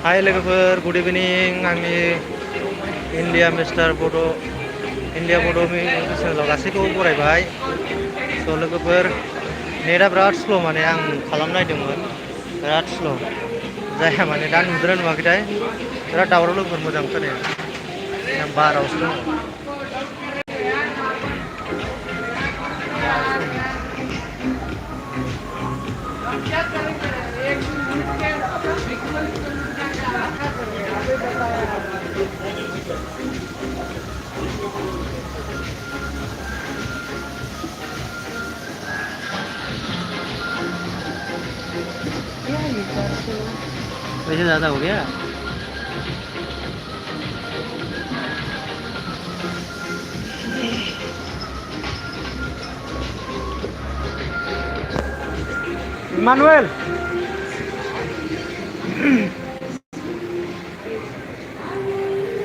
हाय लोगोफोर good evening आंनि India mister बड' India बड' चेनेलाव गासैखौबो बरायबाय। स' लोगोफोर नेटआ बिराद स्ल' माने आं खालामनायदोंमोन बिराद स्ल' जाया माने दा नुदोंना नुवाखैथाय बिराद दावराव लोगोफोर मोजां खोनाया आं बारावसो दङ। वैसे ज़्यादा हो गया। इमानुएल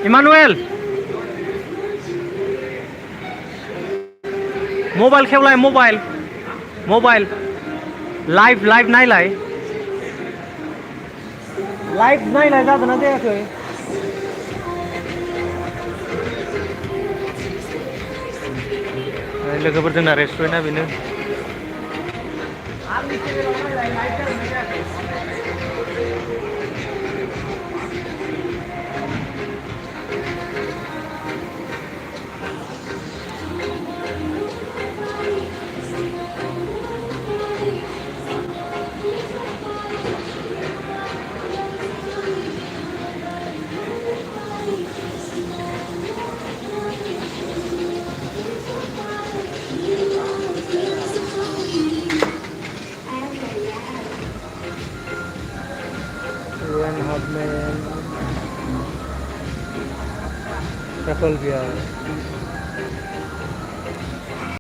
इमानुएल मबाइल खेवलाय मबाइल मबाइल लाइव लाइव नायलाय जादोंना जायाखै लोगोफोर जोंना रेस्टुरेन्टआ बेनो। Ryan Hotman, Kapil Vyar.